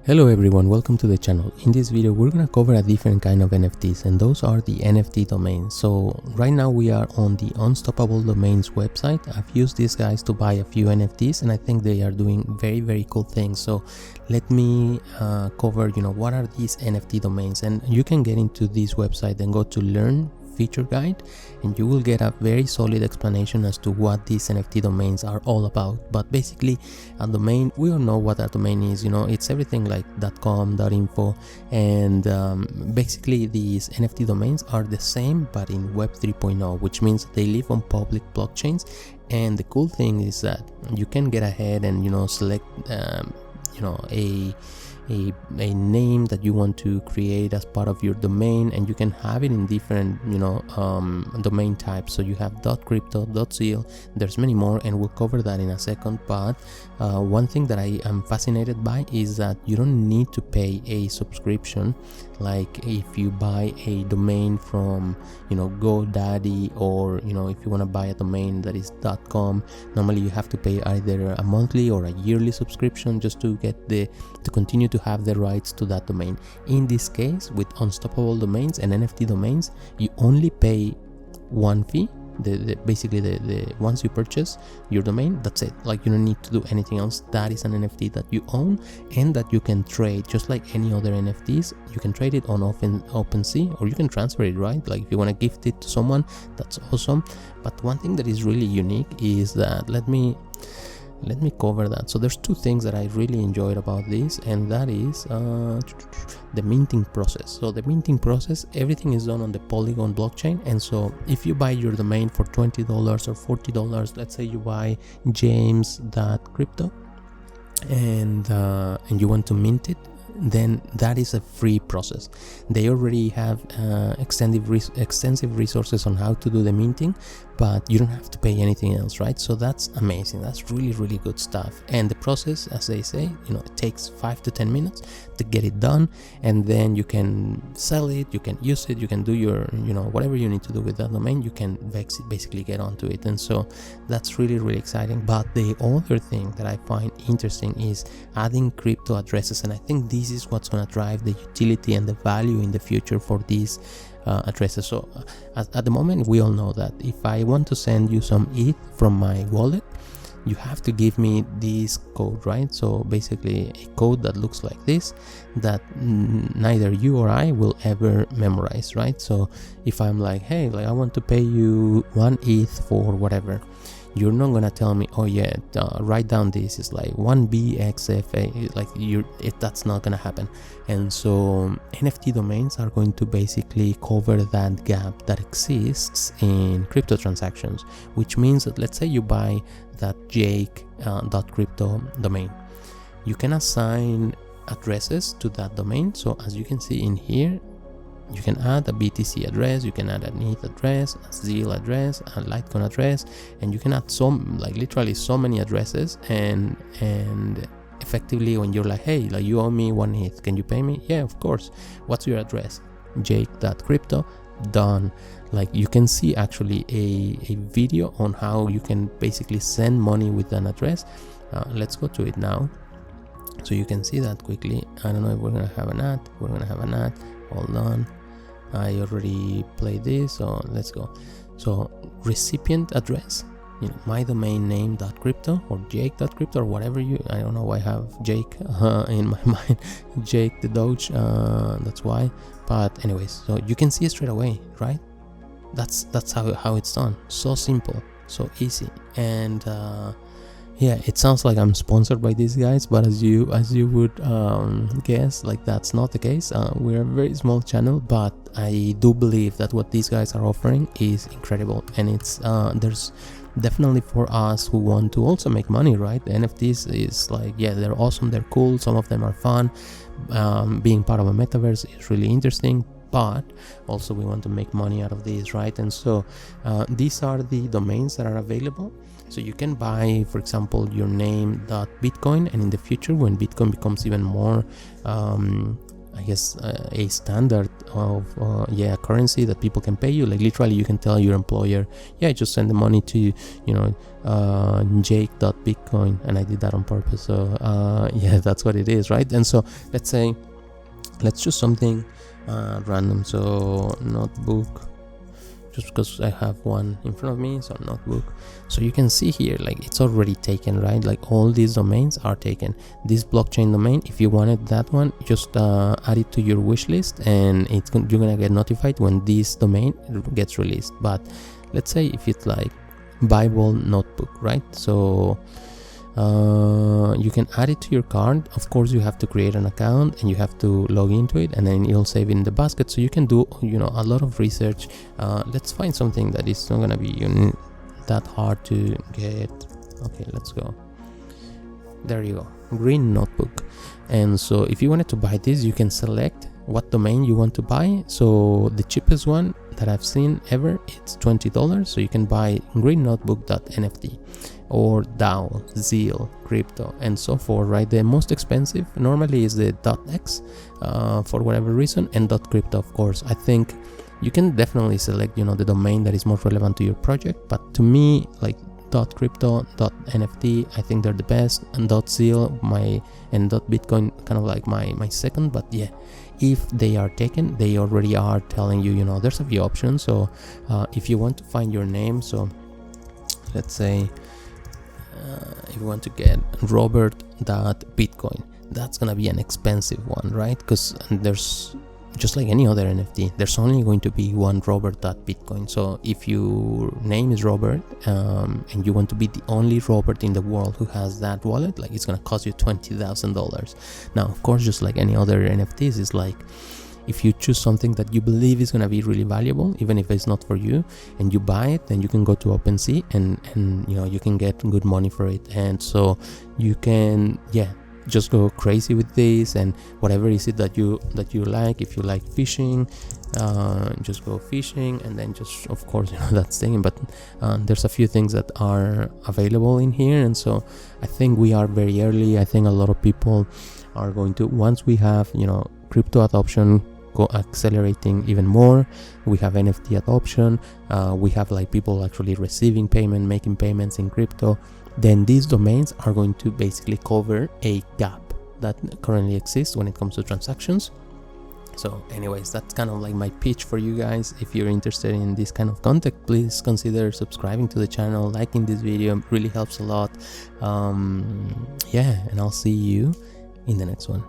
Hello everyone, welcome to the channel. In this video we're gonna cover a different kind of NFTs, and those are the NFT domains. So right now we are on the Unstoppable Domains website. I've used these guys to buy a few NFTs and I think they are doing very cool things. So let me cover what are these NFT domains, and you can get into this website and go to learn feature guide and you will get a very solid explanation as to what these NFT domains are all about. But basically a domain, we all know what a domain is. It's everything like .com, .info, and basically these NFT domains are the same but in Web 3.0, which means they live on public blockchains. And the cool thing is that you can get ahead and select a name that you want to create as part of your domain, and you can have it in different domain types. So you have .crypto, .zeal, there's many more, and we'll cover that in a second. But one thing that I am fascinated by is that you don't need to pay a subscription like if you buy a domain from GoDaddy, or if you want to buy a domain that is .com. Normally you have to pay either a monthly or a yearly subscription just to get to continue to have the rights to that domain. In this case, with Unstoppable Domains and NFT domains, you only pay one fee. Basically the once you purchase your domain, that's it. Like, you don't need to do anything else. That is an NFT that you own and that you can trade just like any other NFTs. You can trade it on OpenSea, or you can transfer it, right? Like if you want to gift it to someone, that's awesome. But one thing that is really unique is that let me cover that. So there's two things that I really enjoyed about this, and that is the minting process. So the minting process, everything is done on the Polygon blockchain. And so if you buy your domain for $20 or $40, let's say you buy james.crypto and you want to mint it, then that is a free process. They already have extensive resources on how to do the minting, but you don't have to pay anything else, right? So that's amazing. That's really good stuff. And the process, as they say, it takes 5 to 10 minutes to get it done, and then you can sell it, you can use it, you can do your whatever you need to do with that domain. You can basically get onto it. And so that's really exciting. But the other thing that I find interesting is adding crypto addresses, and I think this is what's going to drive the utility and the value in the future for these addresses. So at the moment, we all know that if I want to send you some ETH from my wallet, you have to give me this code, right? So basically a code that looks like this, that neither you or I will ever memorize, right? So if I'm like, hey, I want to pay you 1 ETH for whatever, you're not gonna tell me, oh yeah, write down this is like 1BXFA. Like that's not gonna happen. And so NFT domains are going to basically cover that gap that exists in crypto transactions, which means that let's say you buy that Jake.crypto domain, you can assign addresses to that domain. So as you can see in here, you can add a BTC address, you can add an ETH address, a Zeal address, a Litecoin address, and you can add literally so many addresses. And effectively, when you're like, hey, you owe me 1 ETH, can you pay me? Yeah, of course. What's your address? Jake.crypto. Done. Like, you can see actually a video on how you can basically send money with an address. Let's go to it now so you can see that quickly. I don't know if we're gonna have an ad. We're gonna have an ad. Hold on, I already played this, so let's go. So recipient address, my domain name.crypto or jake.crypto or whatever I don't know why I have Jake in my mind, Jake the Doge, that's why. But anyways, so you can see it straight away, right? That's how it's done. So simple, so easy. And yeah, it sounds like I'm sponsored by these guys, but as you would guess, like, that's not the case. We're a very small channel, but I do believe that what these guys are offering is incredible, and it's there's definitely for us who want to also make money, right? The NFTs is like, yeah, they're awesome, they're cool, some of them are fun. Being part of a metaverse is really interesting, but also we want to make money out of these, right? And so these are the domains that are available. So you can buy, for example, your name.bitcoin, and in the future, when Bitcoin becomes even more, I guess, a standard of currency that people can pay you. Like literally you can tell your employer, yeah, just send the money to, you know, jake.bitcoin, and I did that on purpose. So yeah, that's what it is, right? And so let's choose something random. So notebook, just because I have one in front of me. So notebook. So you can see here, like it's already taken, right? Like all these domains are taken. This blockchain domain, if you wanted that one, just add it to your wish list, and you're gonna get notified when this domain gets released. But let's say if it's like Bible notebook, right? So you can add it to your card. Of course, you have to create an account and you have to log into it, and then you'll save it in the basket. So you can do, you know, a lot of research. Let's find something that is not gonna be that hard to get. Okay, let's go. There you go, green notebook. And so if you wanted to buy this, you can select what domain you want to buy. So the cheapest one that I've seen ever, it's $20. So you can buy greennotebook.nft or DAO, Zeal, crypto, and so forth, right? The most expensive normally is the .x for whatever reason, and .crypto, of course. I think you can definitely select, you know, the domain that is more relevant to your project, but to me, like .crypto, .nft, I think they're the best, and .zeal and .bitcoin kind of like my second. But yeah, if they are taken, they already are telling you, you know, there's a few options. So if you want to find your name, so let's say if you want to get Robert.bitcoin, that's gonna be an expensive one, right? Because there's, just like any other NFT, there's only going to be one Robert.bitcoin. So if your name is Robert and you want to be the only Robert in the world who has that wallet, like it's gonna cost you $20,000. Now, of course, just like any other NFTs, it's like if you choose something that you believe is going to be really valuable, even if it's not for you, and you buy it, then you can go to OpenSea and you know, you can get good money for it. And so you can, yeah, just go crazy with this, and whatever is it that you like. If you like fishing, just go fishing, and then just, of course, you know, that's thing. But there's a few things that are available in here, and so I think we are very early. I think a lot of people are going to, once we have, you know, crypto adoption accelerating even more, we have NFT adoption, we have like people actually receiving payment, making payments in crypto, then these domains are going to basically cover a gap that currently exists when it comes to transactions. So anyways, that's kind of like my pitch for you guys. If you're interested in this kind of content, please consider subscribing to the channel, liking this video, it really helps a lot. Yeah, and I'll see you in the next one.